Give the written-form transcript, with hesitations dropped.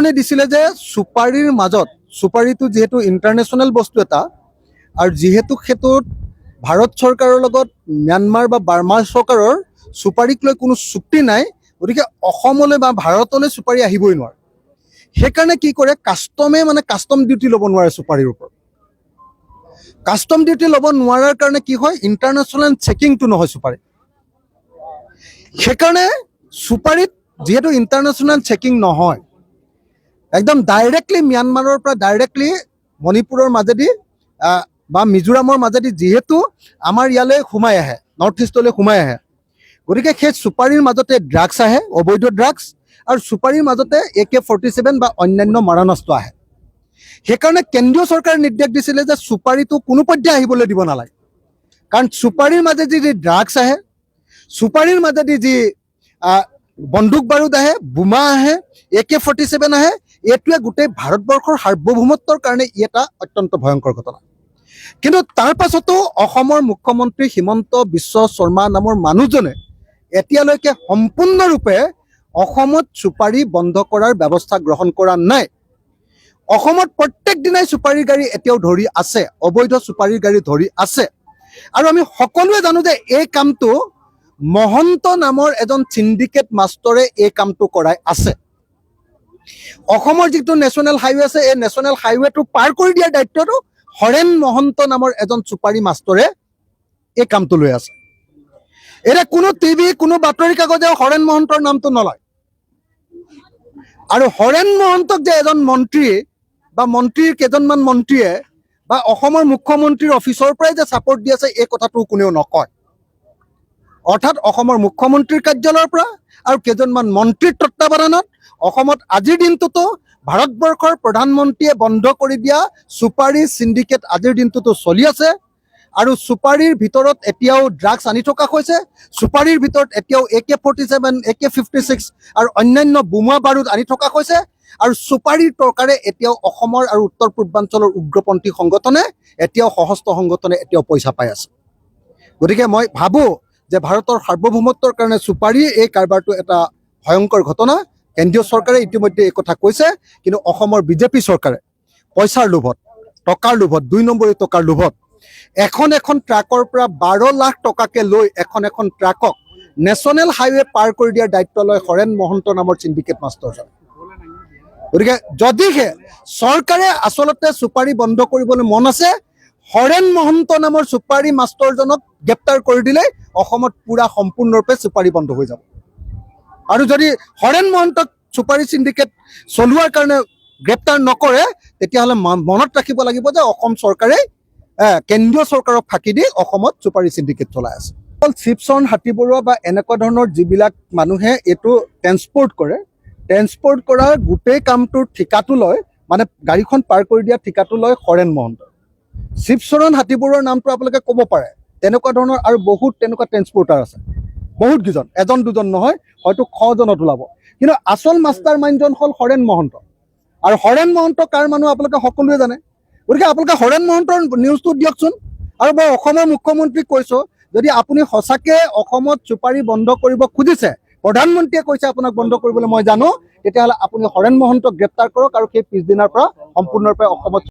এইকাৰণে দিছিলে যে সুপাৰীৰ মাজত সুপাৰীটো যিহেতু ইণ্টাৰনেশ্যনেল বস্তু এটা আৰু যিহেতু ক্ষেত্ৰত ভাৰত চৰকাৰৰ লগত ম্যানমাৰ বা বাৰ্মাৰ চৰকাৰৰ সুপাৰীক লৈ কোনো চুক্তি নাই, গতিকে অসমলৈ বা ভাৰতলৈ সুপাৰী আহিবই নোৱাৰে। সেইকাৰণে কি কৰে, কাষ্টম ডিউটি ল'ব নোৱাৰে সুপাৰীৰ ওপৰত। কাষ্টম ডিউটি ল'ব নোৱাৰাৰ কাৰণে কি হয়, ইণ্টাৰনেশ্যনেল চেকিংটো নহয় সুপাৰী। সেইকাৰণে সুপাৰীত যিহেতু ইণ্টাৰনেশ্যনেল চেকিং নহয়, একদম ডাইৰেক্টলি ম্যানমাৰৰ পৰা ডাইৰেক্টলি মণিপুৰৰ মাজেদি বা মিজোৰামৰ মাজেদি যিহেতু আমাৰ ইয়ালৈ সোমাই আহে, নৰ্থ ইষ্টলৈ সোমাই আহে, গতিকে সেই সুপাৰীৰ মাজতে ড্ৰাগছ আহে, অবৈধ ড্ৰাগছ, আৰু সুপাৰীৰ মাজতে AK-47 বা অন্যান্য মাৰণাস্ত্ৰ আহে। সেইকাৰণে কেন্দ্ৰীয় চৰকাৰে নিৰ্দেশ দিছিলে যে সুপাৰীটো কোনো পৰ্যায়ে আহিবলৈ দিব নালাগে, কাৰণ সুপাৰীৰ মাজেদি যি ড্ৰাগছ আহে, সুপাৰীৰ মাজেদি যি বন্দুক বাৰুদ আহে, বোমা আহে, AK-47 আহে, এইটোৱে গোটেই ভাৰতবৰ্ষৰ সাৰ্বভৌমত্বৰ কাৰণে ই এটা অত্যন্ত ভয়ংকৰ ঘটনা। কিন্তু তাৰ পাছতো অসমৰ মুখ্যমন্ত্ৰী হিমন্ত বিশ্ব শৰ্মা নামৰ মানুহজনে এতিয়ালৈকে সম্পূৰ্ণৰূপে অসমত সুপাৰী বন্ধ কৰাৰ ব্যৱস্থা গ্ৰহণ কৰা নাই। অসমত প্ৰত্যেক দিনাই সুপাৰীৰ গাড়ী এতিয়াও ধৰি আছে, অবৈধ সুপাৰীৰ গাড়ী ধৰি আছে। আৰু আমি সকলোৱে জানো যে এই কামটো মহন্ত নামৰ এজন চিণ্ডিকেট মাষ্টৰে এই কামটো কৰাই আছে। অসমৰ যিটো নেশ্যনেল হাইৱে আছে, এই নেশ্যনেল হাইৱেটো পাৰ কৰি দিয়াৰ দায়িত্বটো হৰেণ মহন্ত নামৰ এজন সুপাৰী মাষ্টৰে এই কামটো লৈ আছে। এতিয়া কোনো টিভি, কোনো বাতৰি কাগজে হৰেণ মহন্তৰ নামটো নলয়। আৰু হৰেণ মহন্তক যে এজন মন্ত্ৰী বা মন্ত্ৰীৰ কেইজনমান মন্ত্ৰীয়ে বা অসমৰ মুখ্যমন্ত্ৰীৰ অফিচৰ পৰাই যে ছাপৰ্ট দি আছে, এই কথাটো কোনেও নকয়। অৰ্থাৎ অসমৰ মুখ্যমন্ত্ৰীৰ কাৰ্যালয়ৰ পৰা আৰু কেইজনমান মন্ত্ৰীৰ তত্বাৱধানত অসমত আজিৰ দিনটোতো ভাৰতবৰ্ষৰ প্ৰধানমন্ত্ৰীয়ে বন্ধ কৰি দিয়া সুপাৰী চিণ্ডিকেট আজিৰ দিনটোতো চলি আছে। আৰু সুপাৰীৰ ভিতৰত এতিয়াও ড্ৰাগছ আনি থকা হৈছে, সুপাৰীৰ ভিতৰত এতিয়াও AK-47, AK-56 আৰু অন্যান্য বোমা বাৰুদ আনি থকা হৈছে। আৰু সুপাৰীৰ টকাৰে এতিয়াও অসমৰ আৰু উত্তৰ পূৰ্বাঞ্চলৰ উগ্ৰপন্থী সংগঠনে, এতিয়াও সশস্ত্ৰ সংগঠনে এতিয়াও পইচা পাই আছে। গতিকে মই ভাবোঁ যে ভাৰতৰ সাৰ্বভৌমত্বৰ কাৰণে সুপাৰী এই কাৰবাৰটো এটা ভয়ংকৰ ঘটনা। কেন্দ্ৰীয় চৰকাৰে ইতিমধ্যে এই কথা কৈছে, কিন্তু অসমৰ বিজেপি চৰকাৰে পইচাৰ লোভত, টকাৰ লোভত, 2 নম্বৰী টকাৰ লোভত এখন ট্ৰাকৰ পৰা 12 লাখ টকাকে লৈ এখন ট্ৰাকক নেশ্যনেল হাইৱে পাৰ কৰি দিয়াৰ দায়িত্ব লয় হৰেণ মহন্ত নামৰ চিণ্ডিকেট মাষ্টৰজন। গতিকে যদিহে চৰকাৰে আচলতে সুপাৰী বন্ধ কৰিবলৈ মন আছে, হৰেণ মহন্ত নামৰ সুপাৰী মাষ্টৰজনক গ্ৰেপ্তাৰ কৰি দিলেই অসমত পুৰা সম্পূৰ্ণৰূপে সুপাৰী বন্ধ হৈ যাব। আৰু যদি হৰেণ মহন্তক সুপাৰী চিণ্ডিকেট চলোৱাৰ কাৰণে গ্ৰেপ্তাৰ নকৰে, তেতিয়াহ'লে মনত ৰাখিব লাগিব যে অসম চৰকাৰে কেন্দ্ৰীয় চৰকাৰক ফাঁকি দি অসমত সুপাৰী চিণ্ডিকেট চলাই আছে। অকল শিৱচৰণ হাতীবৰুৱা বা এনেকুৱা ধৰণৰ যিবিলাক মানুহে এইটো ট্ৰেন্সপৰ্ট কৰে, ট্ৰেন্সপৰ্ট কৰাৰ গোটেই কামটোৰ ঠিকাটো লয়, মানে গাড়ীখন পাৰ কৰি দিয়া ঠিকাটো লয় হৰেণ মহন্ত। শিৱচৰণ হাতীবৰুৱাৰ নামটো আপোনালোকে ক'ব পাৰে, তেনেকুৱা ধৰণৰ আৰু বহুত তেনেকুৱা ট্ৰেন্সপৰ্টাৰ আছে, বহুত কেইজন, এজন দুজন নহয়, হয়তো 100জনত ওলাব। কিন্তু আচল মাষ্টাৰ মাইণ্ডজন হ'ল হৰেণ মহন্ত। আৰু হৰেণ মহন্ত কাৰ মানুহ আপোনালোকে সকলোৱে জানে। গতিকে আপোনালোকে হৰেণ মহন্তৰ নিউজটো দিয়কচোন। আৰু মই অসমৰ মুখ্যমন্ত্ৰীক কৈছোঁ, যদি আপুনি সঁচাকৈ অসমত সুপাৰী বন্ধ কৰিব খুজিছে, প্ৰধানমন্ত্ৰীয়ে কৈছে আপোনাক বন্ধ কৰিবলৈ, মই জানো, তেতিয়াহ'লে আপুনি হৰেণ মহন্তক গ্ৰেপ্তাৰ কৰক আৰু সেই পিছদিনাৰ পৰা সম্পূৰ্ণৰূপে অসমত